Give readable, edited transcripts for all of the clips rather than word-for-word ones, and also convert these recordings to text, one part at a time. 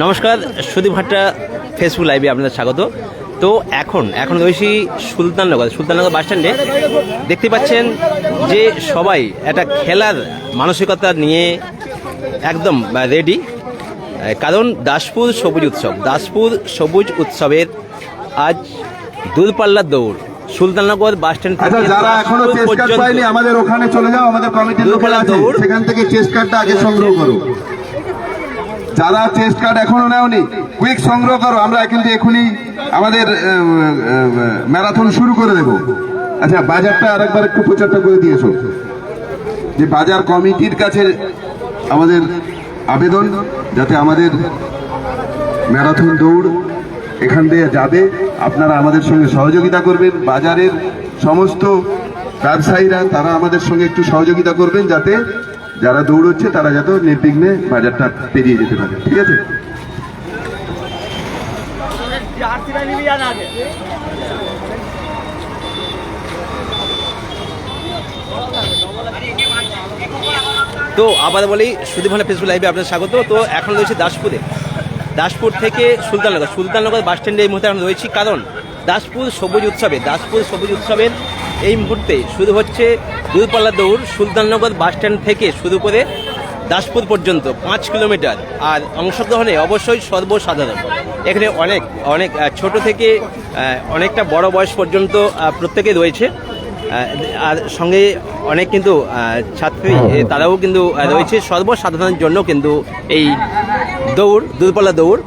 নমস্কার, সুদীপ ভাট্টা ফেসবুক লাইভে আপনাদের স্বাগত। তো এখন রয়েছি সুলতাননগর বাস স্ট্যান্ডে। দেখতে পাচ্ছেন যে সবাই একটা খেলার মানসিকতা নিয়ে একদম রেডি, কারণ দাসপুর সবুজ উৎসবের আজ দূরপাল্লার দৌড় সুলতাননগর বাস স্ট্যান্ড থেকে যারা এখনো চেস্ট কার্ড পায়নি আমাদের ওখানে চলে যাও, আমাদের কমিটির লোকেরা আছে, সেখান থেকে চেস্ট কার্ডটা আগে সংগ্রহ করো। যারা চেস্ট কার্ড এখনো নেওনি কুইক সংগ্রহ করো, আমরা কিন্তু এখনই আমাদের ম্যারাথন শুরু করে দেব। আচ্ছা, বাজারটা আরেকবার একটু প্রচারটা করে দিয়েছো, যে বাজার কমিটির কাছে আমাদের আবেদন যাতে আমাদের ম্যারাথন দৌড় এখান দিয়ে যাবে, আপনারা আমাদের সঙ্গে সহযোগিতা করবেন। বাজারের সমস্ত ব্যবসায়ীরা তারা আমাদের সঙ্গে একটু সহযোগিতা করবেন, যাতে যারা দৌড়চ্ছে তারা যাতে নির্বিঘ্নে বাজারটা পেরিয়ে যেতে পারে। ঠিক আছে? তো আবার বলি, সুদীপ ভাট্টা ফেসবুক লাইভে আপনাদের স্বাগত। তো এখন রয়েছে দাসপুর থেকে সুলতাননগর বাস স্ট্যান্ডে এই মুহূর্তে আমরা রয়েছি, কারণ দাসপুর সবুজ উৎসবের এই মুহূর্তে শুরু হচ্ছে দূরপাল্লা দৌড় সুলতাননগর বাস স্ট্যান্ড থেকে শুরু করে দাসপুর পর্যন্ত 5 কিলোমিটার। আর অংশগ্রহণে অবশ্যই সর্বসাধারণ, এখানে অনেক ছোট থেকে অনেকটা বড় বয়স পর্যন্ত প্রত্যেকে রয়েছে, আর সঙ্গে অনেক কিন্তু ছাত্রী তারাও কিন্তু রয়েছে। সর্বসাধারণের জন্য কিন্তু এই দূরপাল্লা দৌড়।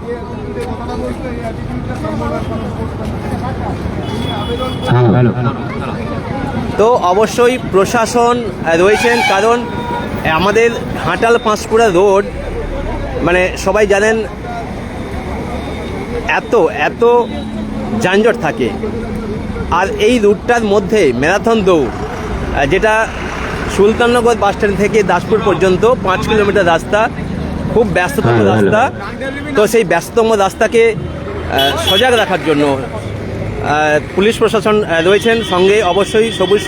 তো অবশ্যই প্রশাসন রয়েছেন, কারণ আমাদের ঘাটাল পাঁশকুড়া রোড মানে সবাই জানেন এত যানজট থাকে। আর এই রুটটার মধ্যে ম্যারাথন দৌড়, যেটা সুলতাননগর বাস স্ট্যান্ড থেকে দাসপুর পর্যন্ত 5 কিলোমিটার রাস্তা, খুব ব্যস্ততম রাস্তা। তো সেই ব্যস্ততম রাস্তাকে সজাগ রাখার জন্য পুলিশ প্রশাসন রয়েছেন, সঙ্গে অবশ্যই সবুজ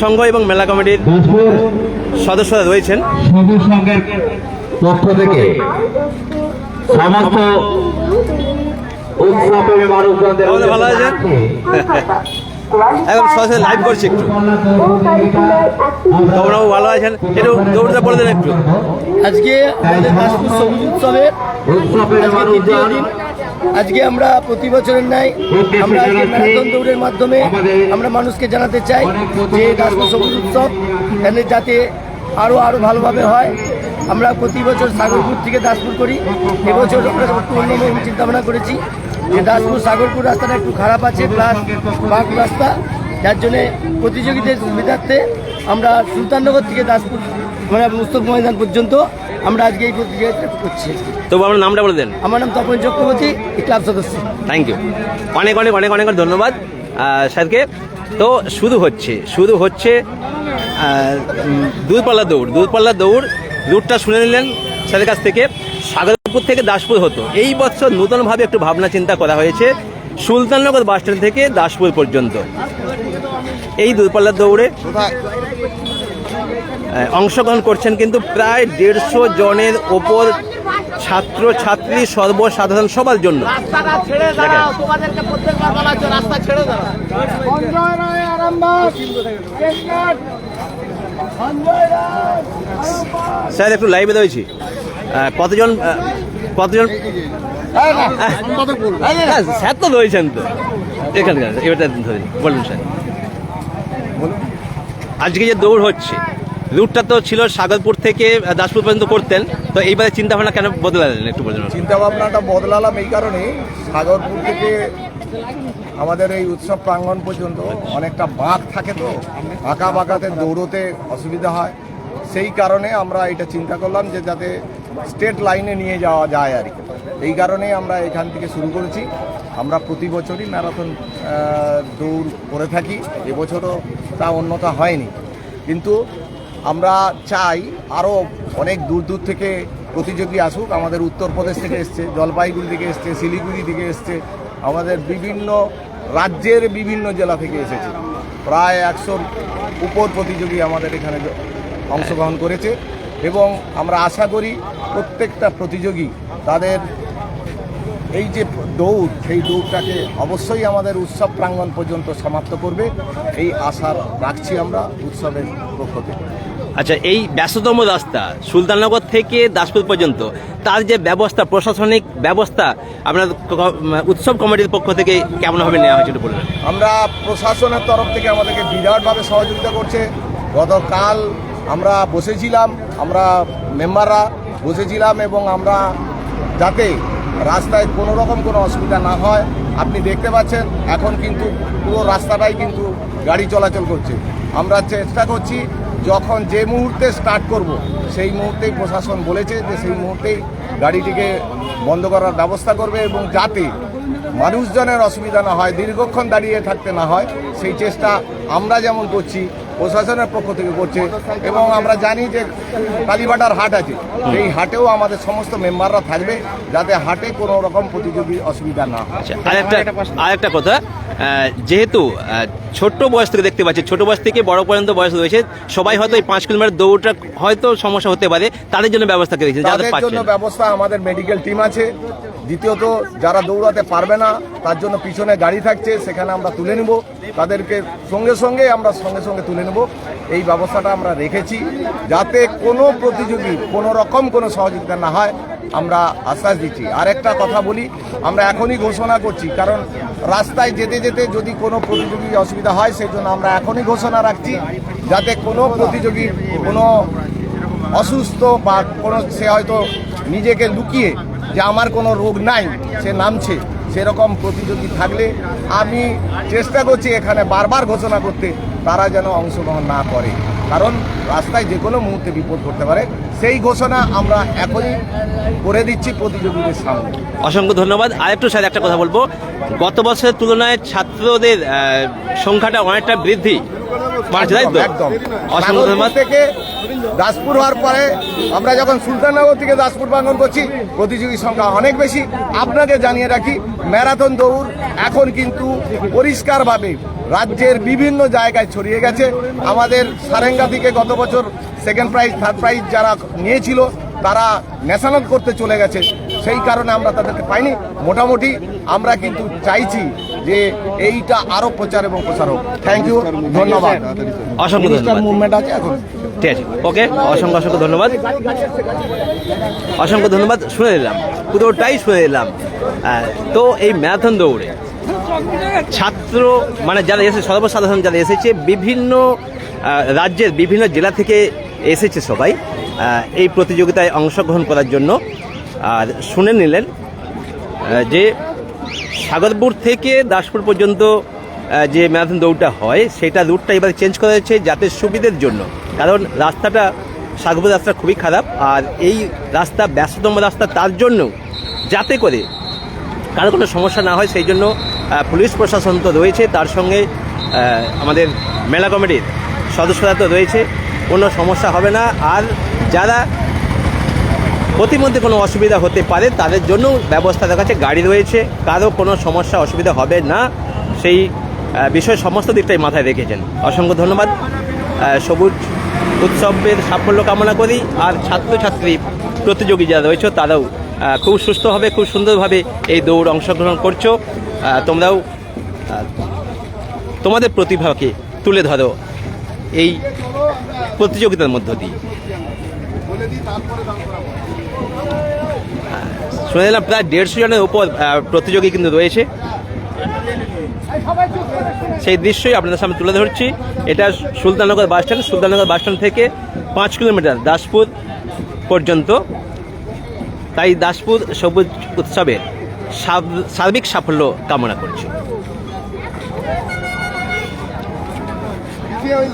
সংঘ এবং মেলা কমিটির সদস্যরা রয়েছেন। সবুজ সংঘের পক্ষ থেকে সমস্ত উৎসবের মানুষজনদের ভালো আছেন? একদম সরাসরি লাইভ করছি, একটু তোমরাও ভালো আছেন? একটু দৌড়তে বলে দেন একটু। আজকে আমাদের দাসপুর সবুজ উৎসবের দ্বিতীয় দিন। আজকে আমরা প্রতি বছরের ন্যায় আমরা আজকে ম্যারাথন দৌড়ের মাধ্যমে আমরা মানুষকে জানাতে চাই যে দাসপুর সবুজ উৎসব যাতে আরও ভালোভাবে হয়। আমরা প্রতি বছর সাগরপুর থেকে দাসপুর করি। এবছর আমরা একটু অন্যরকম চিন্তাভাবনা করেছি যে দাসপুর সাগরপুর রাস্তাটা একটু খারাপ আছে, প্লাস বাঁক রাস্তা, যার জন্যে প্রতিযোগীদের সুবিধার্থে আমরা সুলতাননগর থেকে দাসপুর মানে মুস্তফা ময়দান পর্যন্ত আমরা আজকে এই প্রতিযোগিতা করছি। তবু আপনার নামটা বলে দেন। আমার নাম তপন চক্রবর্তী, এই ক্লাব সদস্য। থ্যাংক ইউ, অনেক ধন্যবাদ স্যারকে। তো শুরু হচ্ছে দূরপাল্লা দৌড়। রুটটা শুনে নিলেন স্যারের কাছ থেকে। সাগরপুর থেকে দাসপুর হতো, এই বছর নতুনভাবে একটু ভাবনা চিন্তা করা হয়েছে সুলতাননগর বাস স্ট্যান্ড থেকে দাসপুর পর্যন্ত। এই দূরপাল্লা দৌড়ে অংশগ্রহণ করছেন কিন্তু প্রায় 150 জনের ওপর ছাত্রছাত্রী, সর্বসাধারণ সবার জন্য। স্যার একটু লাইভে রয়েছি, কতজন স্যার তো রয়েছেন, তো এখানকার এবারটা ধরে বলুন স্যার। আজকে যে দৌড় হচ্ছে, রুটটা তো ছিল সাগরপুর থেকে দাসপুর পর্যন্ত করতেন, তো এইবারে চিন্তা ভাবনা কেন বদলালেন একটু বলুন। চিন্তা ভাবনাটা বদলালাম এই কারণে, সাগরপুর থেকে আমাদের এই উৎসব প্রাঙ্গণ পর্যন্ত অনেকটা বাঁক থাকে, তো বাঁকাতে দৌড়তে অসুবিধা হয়। সেই কারণে আমরা এটা চিন্তা করলাম যে যাতে স্টেট লাইনে নিয়ে যাওয়া যায় আর কি। এই কারণে আমরা এখান থেকে শুরু করেছি। আমরা প্রতি বছরই ম্যারাথন দৌড় করে থাকি, এবছরও তা অন্যথা হয়নি, কিন্তু আমরা চাই আরও অনেক দূর থেকে প্রতিযোগী আসুক। আমাদের উত্তরপ্রদেশ থেকে এসছে, জলপাইগুড়ি থেকে এসছে, শিলিগুড়ি থেকে এসছে, আমাদের বিভিন্ন রাজ্যের বিভিন্ন জেলা থেকে এসেছে। প্রায় 100 উপর প্রতিযোগী আমাদের এখানে অংশগ্রহণ করেছে। এবং আমরা আশা করি প্রত্যেকটা প্রতিযোগী তাদের এই যে দৌড় সেই দৌড়টাকে অবশ্যই আমাদের উৎসব প্রাঙ্গণ পর্যন্ত সমাপ্ত করবে এই আশা রাখছি আমরা উৎসবের পক্ষ থেকে। আচ্ছা, এই ব্যস্ততম রাস্তা সুলতাননগর থেকে দাসপুর পর্যন্ত তার যে ব্যবস্থা, প্রশাসনিক ব্যবস্থা আপনার উৎসব কমিটির পক্ষ থেকে কেমনভাবে নেওয়া হয়েছিল বলবেন? আমরা প্রশাসনের তরফ থেকে আমাদেরকে বিরাটভাবে সহযোগিতা করছে। গতকাল আমরা বসেছিলাম, আমরা মেম্বাররা বসেছিলাম এবং আমরা যাতে রাস্তায় কোনো রকম কোনো অসুবিধা না হয়, আপনি দেখতে পাচ্ছেন এখন কিন্তু পুরো রাস্তাটাই কিন্তু গাড়ি চলাচল করছে। আমরা চেষ্টা করছি যখন যে মুহূর্তে স্টার্ট করব সেই মুহূর্তেই প্রশাসন বলেছে যে সেই মুহূর্তেই গাড়িটিকে বন্ধ করার ব্যবস্থা করবে এবং যাতে মানুষজনের অসুবিধা না হয়, দীর্ঘক্ষণ দাঁড়িয়ে থাকতে না হয়, সেই চেষ্টা আমরা যেমন করছি প্রশাসনের পক্ষ থেকে করছে। এবং আমরা জানি যে কালীবাটার হাট আছে, সেই হাটেও আমাদের সমস্ত মেম্বাররা থাকবে যাতে হাটে কোনো রকম প্রতিযোগী অসুবিধা না হয়। আরেকটা কথা, যেহেতু ছোট্ট বয়স থেকে দেখতে পাচ্ছি, ছোট বয়স থেকে বড় পর্যন্ত বয়স রয়েছে, সবাই হয়তো এই 5 কিলোমিটার দৌড়টা হয়তো সমস্যা হতে পারে, তাদের জন্য ব্যবস্থা করে দিয়েছে। তাদের জন্য ব্যবস্থা আমাদের মেডিকেল টিম আছে। দ্বিতীয়ত যারা দৌড়াতে পারবে না তার জন্য পিছনে গাড়ি থাকছে, সেখানে আমরা তুলে নেব, তাদেরকে সঙ্গে সঙ্গে তুলে নেব। এই ব্যবস্থাটা আমরা রেখেছি যাতে কোনো প্রতিযোগী কোনো রকম কোনো সহযোগিতা না হয়, আমরা আশ্বাস দিচ্ছি। আরেকটা কথা বলি, আমরা এখনই ঘোষণা করছি, কারণ রাস্তায় যেতে যেতে যদি কোনো প্রতিযোগী অসুবিধা হয় সেই জন্য আমরা এখনই ঘোষণা রাখছি যাতে কোনো প্রতিযোগী কোনো অসুস্থ বা কোনো সে হয়তো নিজেকে লুকিয়ে যে আমার কোনো রোগ নাই সে নামছে, সেরকম প্রতিযোগী থাকলে আমি চেষ্টা করছি এখানে বারবার ঘোষণা করতে, তারা যেন অংশগ্রহণ না করে, কারণ রাস্তায় যে কোনো মুহূর্তে বিপদ ঘটতে পারে। সেই ঘোষণা আমরা এখনই করে দিচ্ছি প্রতিযোগীদের সামনে। অসংখ্য ধন্যবাদ। আরেকটু স্যার একটা কথা বলবো, গত বছরের তুলনায় ছাত্রদের সংখ্যাটা অনেকটা বৃদ্ধি বাড়ছে, তাই তো? একদম। অসংখ্য ধন্যবাদ। থেকে দাসপুর হওয়ার পরে আমরা যখন সুলতাননগর থেকে দাসপুর প্রাঙ্গণ করছি, প্রতিযোগীর সংখ্যা অনেক বেশি। আপনাকে জানিয়ে রাখি, ম্যারাথন দৌড় এখন কিন্তু পরিষ্কারভাবে রাজ্যের বিভিন্ন জায়গায় ছড়িয়ে গেছে। আমাদের সারেঙ্গা থেকে গত বছর সেকেন্ড প্রাইজ, থার্ড প্রাইজ যারা নিয়েছিল তারা ন্যাশনাল করতে চলে গেছে, সেই কারণে আমরা তাদেরকে পাইনি। মোটামুটি আমরা কিন্তু চাইছি যে এইটা আরো প্রচার এবং প্রসার হোক। থ্যাংক ইউ, ধন্যবাদ। অসংখ্য ধন্যবাদ। মুভমেন্ট আছে এখন, ঠিক আছে, ওকে, অসংখ্য ধন্যবাদ। অসংখ্য ধন্যবাদ। শুনে নিলাম, পুরোটাই শুনে নিলাম। তো এই ম্যারাথন দৌড়ে ছাত্র মানে যারা এসেছে, সর্বসাধারণ যারা এসেছে, বিভিন্ন রাজ্যের বিভিন্ন জেলা থেকে এসেছে সবাই এই প্রতিযোগিতায় অংশগ্রহণ করার জন্য। আর শুনে নিলেন যে সাগরপুর থেকে দাসপুর পর্যন্ত যে ম্যারাথন দৌড়টা হয় সেটা রুটটা এবার চেঞ্জ করা হয়েছে যাতে সুবিধের জন্য, কারণ রাস্তাটা সাগরপুর রাস্তা খুবই খারাপ, আর এই রাস্তা ব্যস্ততম রাস্তা, তার জন্য যাতে করে কারো কোনো সমস্যা না হয় সেই জন্য পুলিশ প্রশাসন তো রয়েছে, তার সঙ্গে আমাদের মেলা কমিটির সদস্যরা তো রয়েছে, কোনো সমস্যা হবে না। আর যারা প্রতিমধ্যে কোনো অসুবিধা হতে পারে তাদের জন্য ব্যবস্থা দেখাচ্ছে, গাড়ি রয়েছে, কারো কোনো সমস্যা অসুবিধা হবে না, সেই বিষয়ে সমস্ত দিকটাই মাথায় রেখেছেন। অসংখ্য ধন্যবাদ। সবুজ উৎসবের সাফল্য কামনা করি। আর ছাত্রছাত্রী প্রতিযোগী যারা রয়েছে তারাও খুব সুস্থভাবে, খুব সুন্দরভাবে এই দৌড় অংশগ্রহণ করছো। তোমরাও তোমাদের প্রতিভাকে তুলে ধরো এই প্রতিযোগিতার মধ্য দিয়ে। শুনে নিলাম প্রায় 150 জনের উপর প্রতিযোগী কিন্তু রয়েছে, সেই দৃশ্যই আপনাদের সামনে তুলে ধরছি। এটা Sultannagar bus stand, Sultannagar bus stand থেকে 5 কিলোমিটার দাসপুর পর্যন্ত। তাই দাসপুর সবুজ উৎসবের সার্বিক সাফল্য কামনা করছি।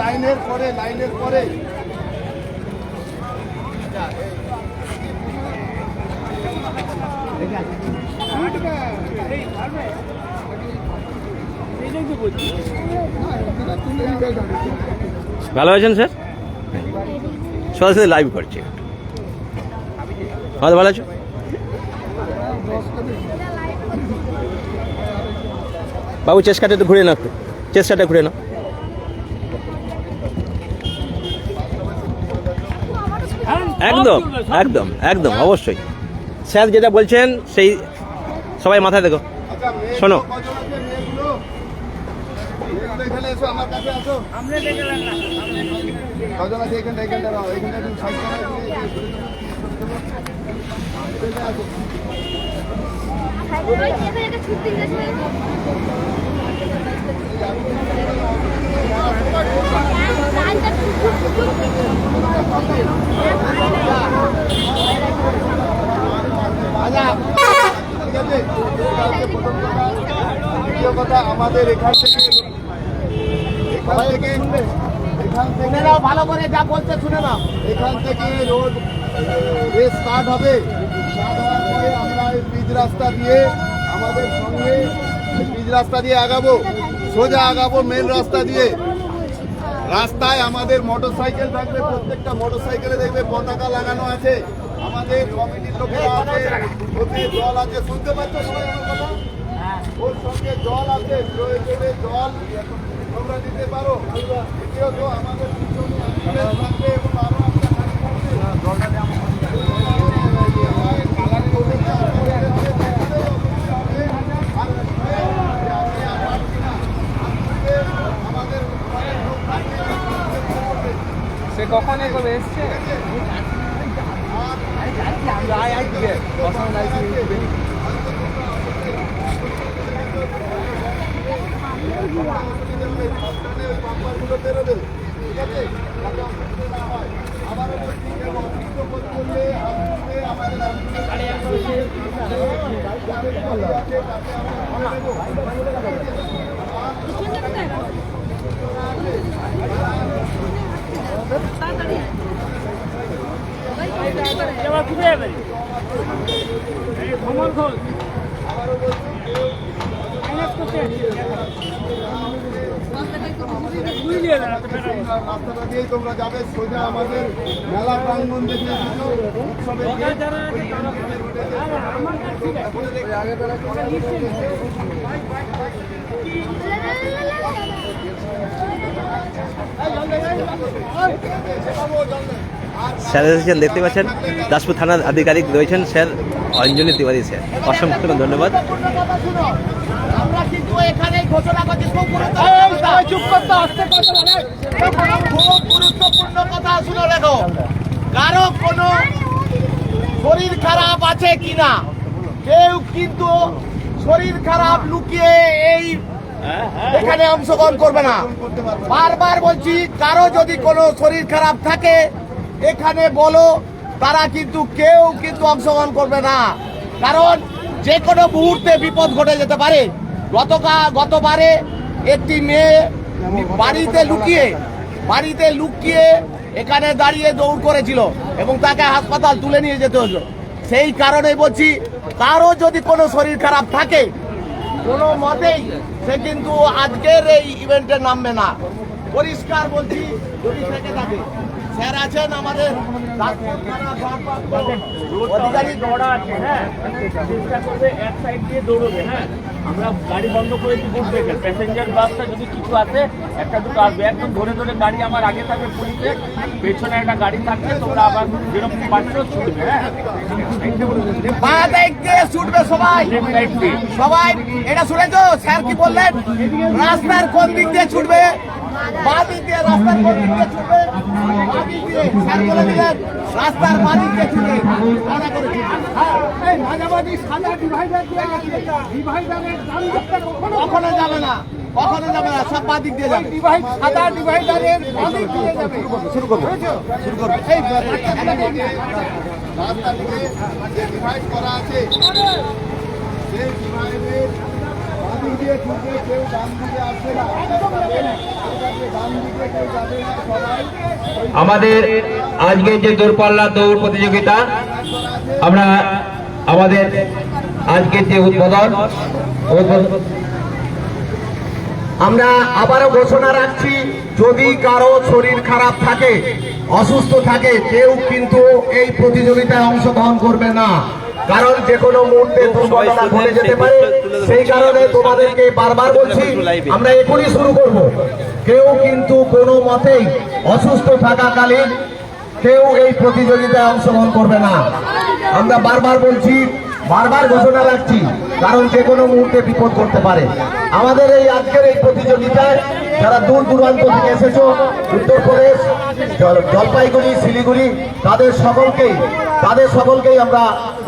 লাইনের পরে ভালো আছেন স্যার? সরাসরি লাইভ করছি। ভালো আছো? বাবু চেষ্টাটা একটু ঘুরে নাও, একটু চেষ্টাটা ঘুরে নাও। হ্যাঁ একদম একদম একদম অবশ্যই স্যার যেটা বলছেন সেই সবাই মাথায় দেখো শোনো এখানে এসো, আমার কাছে আসো। কজন আছে এখানটা? এখানটা দাও, এখানটা একটু সাইড করো, এখানে আসো। দ্বিতীয় কথা, আমাদের এখান থেকে ভালো করে যা বলছে শুনে না, এখান থেকে রোড রেস স্টার্ট হবে। স্টার্ট হওয়ার পরে আমরা এই পিচ রাস্তা দিয়ে আমাদের সঙ্গে পিচ রাস্তা দিয়ে আগাবো, সোজা আগাবো মেন রাস্তা দিয়ে। রাস্তায় আমাদের মোটরসাইকেল থাকবে, প্রত্যেকটা মোটরসাইকেলে দেখবে পতাকা লাগানো আছে। আমাদের কমিটির লোকেরা আছে, ওতে জল আছে, শুনতে পাচ্ছ সবাই আমার কথা? ওর সঙ্গে জল আছে, প্রয়োজনে জল তোমরা দিতে পারো। দ্বিতীয়ত আমাদের পিছনে অ্যাম্বুলেন্স থাকবে এবং আরো একটা গাড়ি থাকবে। সে কখন এগোবে এসছে? রাস্তাটা দিয়েই তোমরা যাবে সোজা আমাদের মেলা প্রাঙ্গণ দেখে উৎসবের স্যার এসেছেন, দেখতে পাচ্ছেন দাসপুর থানার আধিকারিক রয়েছেন স্যার অঞ্জলি তিওয়ারি স্যার, অসংখ্য ধন্যবাদ। আমরা কিন্তু এখানে ঘোষণা করছি খুব গুরুত্বপূর্ণ কথা শুনে রেখো। কারো কোনো শরীর খারাপ আছে কিনা, কেউ কিন্তু শরীর খারাপ লুকিয়ে এই এখানে অংশগ্রহণ করবে না। বারবার বলছি, কারো যদি কোনো শরীর খারাপ থাকে এখানে বলো, তারা কিন্তু কেউ কিন্তু অংশগ্রহণ করবে না। কারণ যে কোনো মুহূর্তে বিপদ ঘটে যেতে পারে। গতবারে একটি মেয়ে বাড়িতে লুকিয়ে এখানে দাঁড়িয়ে দৌড় করেছিল এবং তাকে হাসপাতাল তুলে নিয়ে যেতে হলো। সেই কারণে বলছি, কারো যদি কোনো শরীর খারাপ থাকে কোনো মতেই সে কিন্তু আজকের এই ইভেন্টে নামবে না। পরিষ্কার বলছি, যদি থেকে থাকে। স্যার আছেন আমাদের অধিকারী দৌড়া আছে, হ্যাঁ চেষ্টা করবে এক সাইড দিয়ে দৌড়বে। হ্যাঁ আমরা গাড়ি বন্ধ করেছি বুঝ দেখে, প্যাসেঞ্জার বাসটা যদি কিছু আসে একটা দুটো আসবে, একদম ধরে ধরে গাড়ি আমার আগে থাকবে পুলিশে, পেছনে একটা গাড়ি থাকবে, তোমরা আবার যেরকম পারছো ছুটবে। হ্যাঁ ছুটবে সবাই সবাই এটা শুনেছো স্যার কি বললেন? রাস্তার কোন দিক দিয়ে ছুটবে? বাঁ দিক দিয়ে। রাস্তার কোন দিক দিয়ে ছুটবে? বাঁ দিক দিয়ে। স্যার বলে দিলেন রাস্তার বাঁ দিক দিয়ে ছুটবে। মাঝামাঝি সাদা ডিভাইডার কখনো যাবে না, কখনো যাবে না, সব বাঁ দিক দিয়ে যাবে। সাদা ডিভাইডারের বাঁ দিক দিয়ে যাবে। শুরু করবো এই রাস্তা থেকে যে ডিভাইড করা আছে সেই ডিভাইডের বাম দিকে ছুটবে, কেউ ডান দিকে আসবে না, ডান দিকে কেউ যাবে না, সবাই আমাদের আজকে যে দূরপাল্লা দৌড় প্রতিযোগিতা, আমরা আমাদের আজকের যে উদ্বোধন আমরা আবারও ঘোষণা রাখছি, যদি কারো শরীর খারাপ থাকে, অসুস্থ থাকে, কেউ কিন্তু এই প্রতিযোগিতায় অংশগ্রহণ করবে না। কারণ যে কোনো মুহূর্তে দুর্ঘটনা ঘটে যেতে পারে। সেই কারণে তোমাদেরকে বারবার বলছি, আমরা এখনই শুরু করব। কেউ কিন্তু কোনো মতেই অসুস্থ থাকাকালীন কেউ এই প্রতিযোগিতায় অংশগ্রহণ করবে না। আমরা বারবার বলছি, বারবার ঘোষণা রাখছি, কারণ যে কোনো মুহূর্তে বিপদ করতে পারে। আমাদের এই আজকের এই প্রতিযোগিতায় যারা দূর দূরান্ত থেকে এসেছো, উত্তরপ্রদেশ, জলপাইগুড়ি, শিলিগুড়ি, তাদের সকলকেই আমরা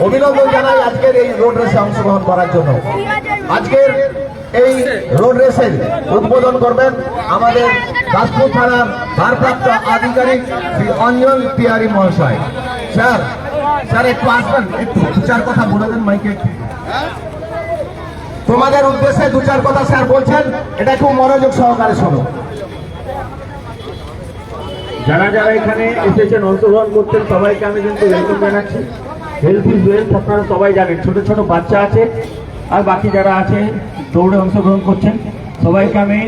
অভিনন্দন জানাই আজকের এই রোড রেসে অংশগ্রহণ করার জন্য। আজকের এই রোড রেসের উদ্বোধন করবেন আমাদের দাসপুর থানার ভারপ্রাপ্ত আধিকারিক শ্রী অঞ্জন তিওয়ারি মহাশয়। স্যার একটু আসবেন, একটু দু চার কথা বলে দেন মাইকে। তোমাদের উদ্দেশ্যে দু চার কথা স্যার বলছেন, এটা খুব মনোযোগ সহকারে শোনো। যারা যারা এখানে এসেছেন অংশগ্রহণ করছেন সবাইকে আমি কিন্তু ওয়েলকাম জানাচ্ছি। হেলথ ইজ ওয়েলথ, আপনারা সবাই জানেন। ছোট ছোট বাচ্চা আছে আর বাকি যারা আছে দৌড়ে অংশগ্রহণ করছেন, সবাইকে আমি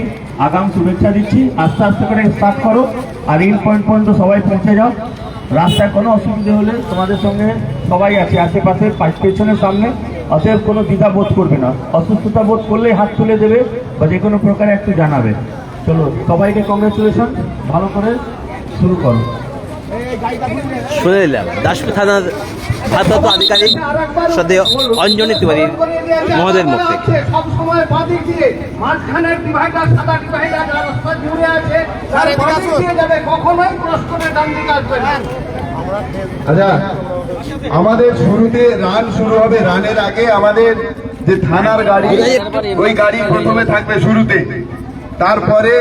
আগাম শুভেচ্ছা দিচ্ছি। আস্তে আস্তে করে স্টার্ট করো আর ইন পয়েন্ট পর্যন্ত সবাই পৌঁছে যাও। রাস্তায় কোনো অসুবিধা হলে তোমাদের সঙ্গে সবাই আছে আশেপাশে, পেছনের সামনে। অতএব কোনো দ্বিধা বোধ করবে না। অসুস্থতা বোধ করলে হাত তুলে দেবে বা যে কোনো প্রকারে একটু জানাবে। চলো সবাইকে কংগ্রেচুলেশন, ভালো করে শুরু করো। শুনে নিলাম দাসপুর থানার ভারপ্রাপ্ত আধিকারিক শ্রদ্ধেয় অঞ্জনী তিওয়ারি মহোদয়ের মুখ থেকে। সব সময় বাদিক দিয়ে মাঝখানের ডিভাইডার, সাদা ডিভাইডার রাস্তা জুড়ে আছে, তার বাদিক দিয়ে যাবে, কখনোই ক্রস করে ডান দিকে আসবে না। আচ্ছা, আমাদের শুরুতে রান শুরু হবে। রানের আগে আমাদের যে থানার গাড়ি, ওই গাড়ি প্রথমে থাকবে শুরুতে। তারপরে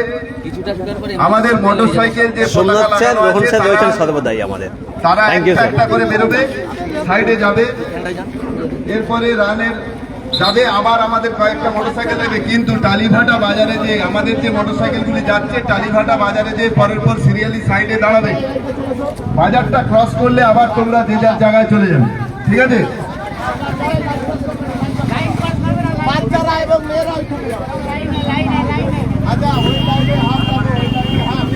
আমাদের মোটরসাইকেল যে পতাকা লাগানো রোহন আছে, স্যার রয়েছেন সর্বদাই আমাদের। তারা থ্যাংক ইউ একটা স্যার। একটা করে বেরোবে, সাইডে যাবে। এরপরে রানের যাবে, আবার আমাদের কয়েকটা মোটরসাইকেল দেবে। কিন্তু টালিভাটা বাজারে যে আমাদের যে মোটরসাইকেলগুলি যাচ্ছে, টালিভাটা বাজারে যে পরের পর সিরিয়ালি সাইডে দাঁড়াবে। বাজারটা ক্রস করলে আবার তোমরা যে যার জায়গায় চলে যাবে, ঠিক আছে? বাচ্চারা এবং মেয়েরা আচ্ছা, ওই লাইনে হাত পাবে, ওই লাইনে হাত।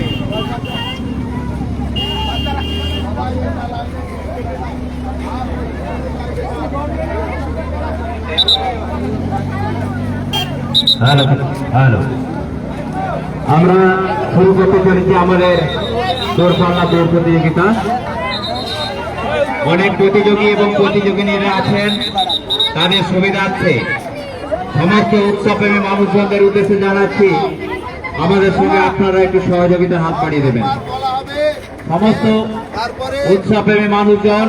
হ্যালো, আমরা শুরু করতে চলেছি আমাদের দৌড়পাল্লা দৌড় প্রতিযোগিতা। অনেক প্রতিযোগী এবং প্রতিযোগিনীরা আছেন, তাদের সুবিধার্থে সমস্ত উৎসবপ্রেমী মানুষজনদের উদ্দেশ্যে জানাচ্ছি আমাদের সঙ্গে আপনারা একটু সহযোগিতার হাত বাড়িয়ে দেবেন। সমস্ত উৎসবপ্রেমী মানুষজন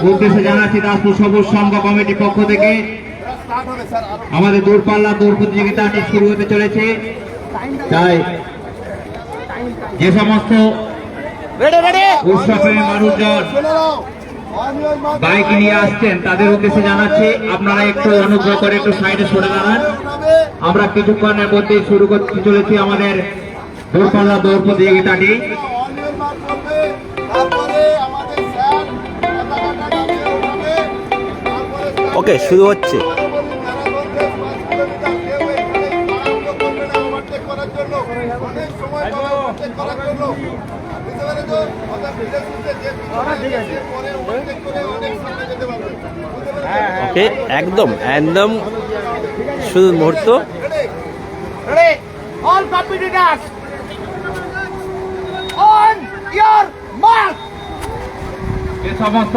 উদ্দেশ্যে জানাচ্ছি দাসপুর সবুজ সংঘ কমিটির পক্ষ থেকে আমাদের দূরপাল্লা দৌড় প্রতিযোগিতাটি শুরু হতে চলেছে। তাই যে সমস্ত উৎসবপ্রেমী মানুষজন বাইক নিয়ে আসছেন তাদের উদ্দেশ্যে জানাচ্ছি আপনারা একটু অনুগ্রহ করে একটু সাইডে সরে দাঁড়ান। আমরা কিছুক্ষণের মধ্যে শুরু করতে চলেছি আমাদের দূরপাল্লা দৌড় প্রতিযোগিতাটি। ওকে, শুরু হচ্ছে। ওকে, একদম একদম শুধু মুহূর্ত। Ready? All competitors, on your mark. যে সমস্ত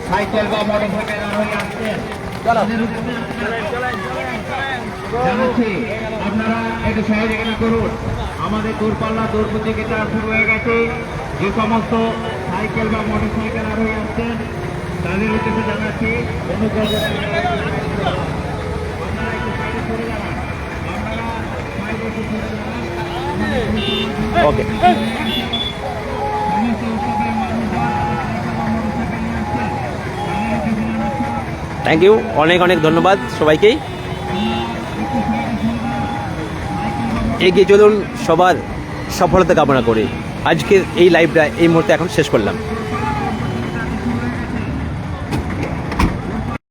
সাইকেল বা মোটরসাইকেল আরোহী আসছেন তাদের উদ্দেশ্যে জানাচ্ছি আপনারা একটু সহযোগিতা করুন। আমাদের দূরপাল্লা দৌড় প্রতিযোগিতা শুরু হয়ে গেছে। যে সমস্ত সাইকেল বা মোটরসাইকেল আরোহী আসছেন তাদের উদ্দেশ্যে জানাচ্ছি অনুগ্রহ করে আপনারা একটু সাইডে সরে যান। আপনারা সাইডে একটু সরে যান। ওকে, থ্যাংক ইউ, অনেক অনেক ধন্যবাদ সবাইকেই। এগিয়ে চলুন, সবার সফলতা কামনা করে আজকের এই লাইভটা এই মুহূর্তে এখন শেষ করলাম।